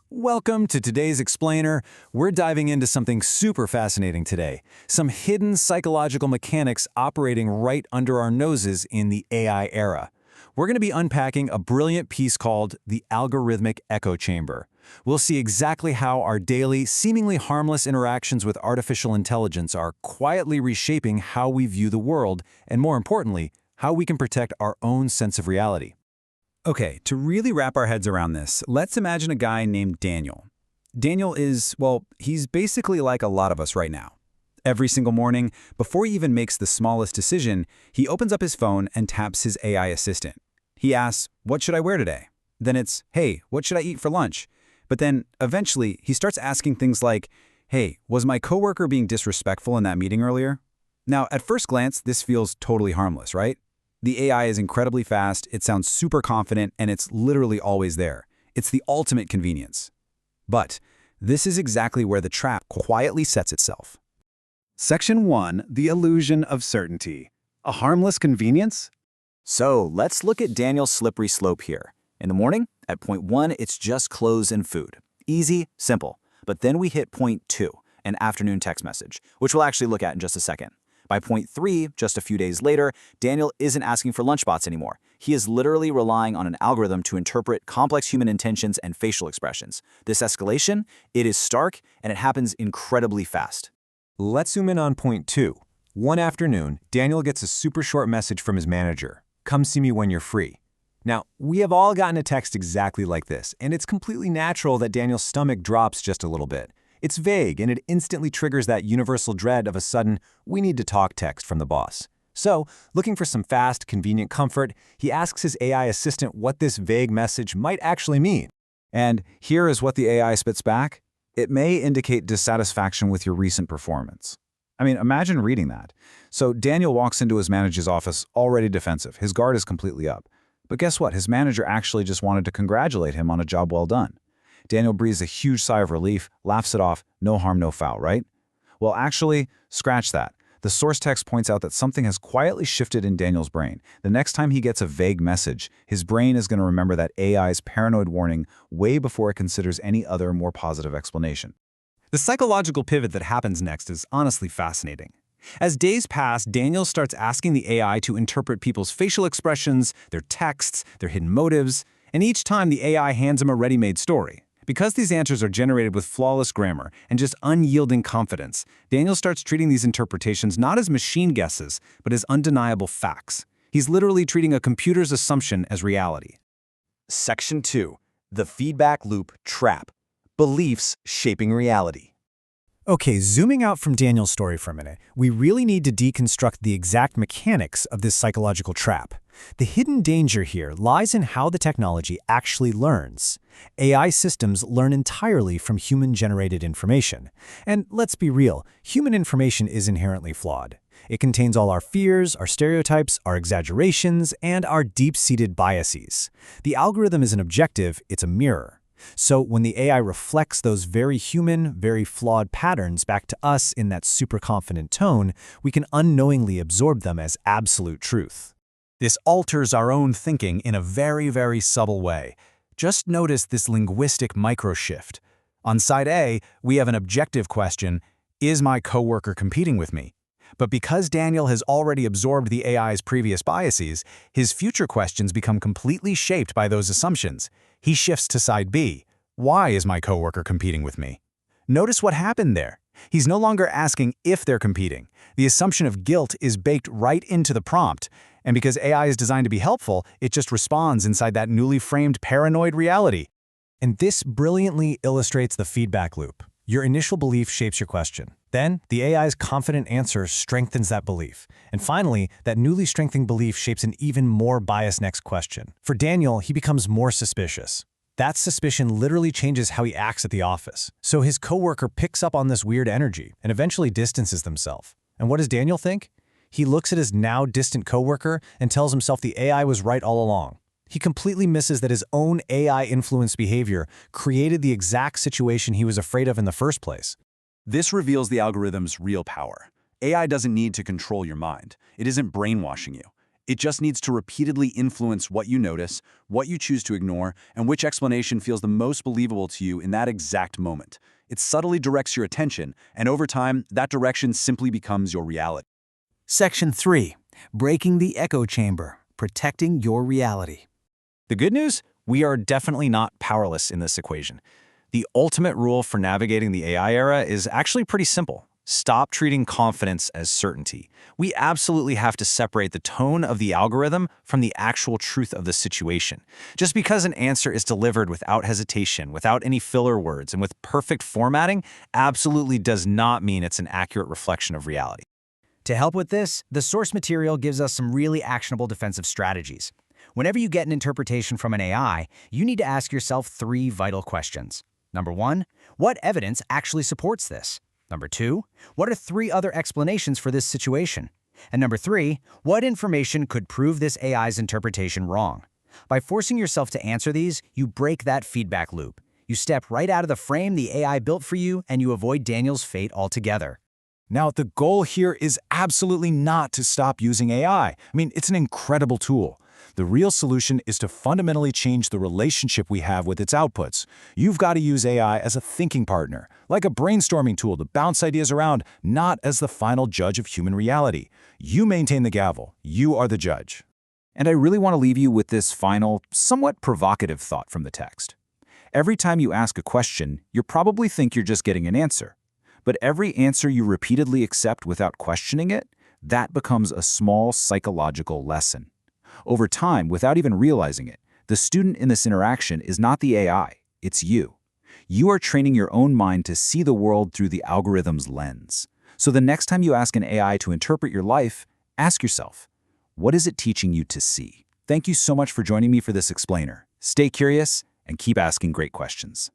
Welcome to today's Explainer. We're diving into something super fascinating today. Some hidden psychological mechanics operating right under our noses in the AI era. We're going to be unpacking a brilliant piece called the algorithmic echo chamber. We'll see exactly how our daily, seemingly harmless interactions with artificial intelligence are quietly reshaping how we view the world, and more importantly, how we can protect our own sense of reality. Okay, to really wrap our heads around this, let's imagine a guy named Daniel. Daniel is, well, he's basically like a lot of us right now. Every single morning, before he even makes the smallest decision, he opens up his phone and taps his AI assistant. He asks, "What should I wear today?" Then it's, "Hey, what should I eat for lunch?" But then, eventually, he starts asking things like, "Hey, was my coworker being disrespectful in that meeting earlier?" Now, at first glance, this feels totally harmless, right? The AI is incredibly fast, it sounds super confident, and it's literally always there. It's the ultimate convenience. But this is exactly where the trap quietly sets itself. Section 1. The illusion of certainty. A harmless convenience? So let's look at Daniel's slippery slope here. In the morning, at point 1, it's just clothes and food. Easy, simple. But then we hit point 2, an afternoon text message, which we'll actually look at in just a second. By point 3, just a few days later, Daniel isn't asking for lunchbots anymore. He is literally relying on an algorithm to interpret complex human intentions and facial expressions. This escalation, it is stark, and it happens incredibly fast. Let's zoom in on point 2. One afternoon, Daniel gets a super short message from his manager. "Come see me when you're free." Now, we have all gotten a text exactly like this, and it's completely natural that Daniel's stomach drops just a little bit. It's vague, and it instantly triggers that universal dread of a sudden, "we need to talk" text from the boss. So, looking for some fast, convenient comfort, he asks his AI assistant what this vague message might actually mean. And here is what the AI spits back. It may indicate dissatisfaction with your recent performance. I mean, imagine reading that. So Daniel walks into his manager's office already defensive. His guard is completely up. But guess what? His manager actually just wanted to congratulate him on a job well done. Daniel breathes a huge sigh of relief, laughs it off, no harm, no foul, right? Well, actually, scratch that. The source text points out that something has quietly shifted in Daniel's brain. The next time he gets a vague message, his brain is going to remember that AI's paranoid warning way before it considers any other more positive explanation. The psychological pivot that happens next is honestly fascinating. As days pass, Daniel starts asking the AI to interpret people's facial expressions, their texts, their hidden motives, and each time the AI hands him a ready-made story. Because these answers are generated with flawless grammar and just unyielding confidence, Daniel starts treating these interpretations not as machine guesses, but as undeniable facts. He's literally treating a computer's assumption as reality. Section 2. The feedback loop trap. Beliefs shaping reality. Okay, zooming out from Daniel's story for a minute, we really need to deconstruct the exact mechanics of this psychological trap. The hidden danger here lies in how the technology actually learns. AI systems learn entirely from human-generated information. And let's be real, human information is inherently flawed. It contains all our fears, our stereotypes, our exaggerations, and our deep-seated biases. The algorithm isn't objective, it's a mirror. So when the AI reflects those very human, very flawed patterns back to us in that super confident tone, we can unknowingly absorb them as absolute truth. This alters our own thinking in a very, very subtle way. Just notice this linguistic micro-shift. On side A, we have an objective question, is my coworker competing with me? But because Daniel has already absorbed the AI's previous biases, his future questions become completely shaped by those assumptions. He shifts to side B. Why is my coworker competing with me? Notice what happened there. He's no longer asking if they're competing. The assumption of guilt is baked right into the prompt. And because AI is designed to be helpful, it just responds inside that newly framed paranoid reality. And this brilliantly illustrates the feedback loop. Your initial belief shapes your question. Then, the AI's confident answer strengthens that belief. And finally, that newly strengthened belief shapes an even more biased next question. For Daniel, he becomes more suspicious. That suspicion literally changes how he acts at the office. So his coworker picks up on this weird energy and eventually distances themselves. And what does Daniel think? He looks at his now distant coworker and tells himself the AI was right all along. He completely misses that his own AI-influenced behavior created the exact situation he was afraid of in the first place. This reveals the algorithm's real power. AI doesn't need to control your mind. It isn't brainwashing you. It just needs to repeatedly influence what you notice, what you choose to ignore, and which explanation feels the most believable to you in that exact moment. It subtly directs your attention, and over time, that direction simply becomes your reality. Section 3. Breaking the echo chamber. Protecting your reality. The good news? We are definitely not powerless in this equation. The ultimate rule for navigating the AI era is actually pretty simple. Stop treating confidence as certainty. We absolutely have to separate the tone of the algorithm from the actual truth of the situation. Just because an answer is delivered without hesitation, without any filler words, and with perfect formatting, absolutely does not mean it's an accurate reflection of reality. To help with this, the source material gives us some really actionable defensive strategies. Whenever you get an interpretation from an AI, you need to ask yourself 3 vital questions. Number 1, what evidence actually supports this? Number 2, what are 3 other explanations for this situation? And number 3, what information could prove this AI's interpretation wrong? By forcing yourself to answer these, you break that feedback loop. You step right out of the frame the AI built for you, and you avoid Daniel's fate altogether. Now, the goal here is absolutely not to stop using AI. It's an incredible tool. The real solution is to fundamentally change the relationship we have with its outputs. You've got to use AI as a thinking partner, like a brainstorming tool to bounce ideas around, not as the final judge of human reality. You maintain the gavel. You are the judge. And I really want to leave you with this final, somewhat provocative thought from the text. Every time you ask a question, you probably think you're just getting an answer. But every answer you repeatedly accept without questioning it, that becomes a small psychological lesson. Over time, without even realizing it, the student in this interaction is not the AI, it's you. You are training your own mind to see the world through the algorithm's lens. So the next time you ask an AI to interpret your life, ask yourself, what is it teaching you to see? Thank you so much for joining me for this explainer. Stay curious and keep asking great questions.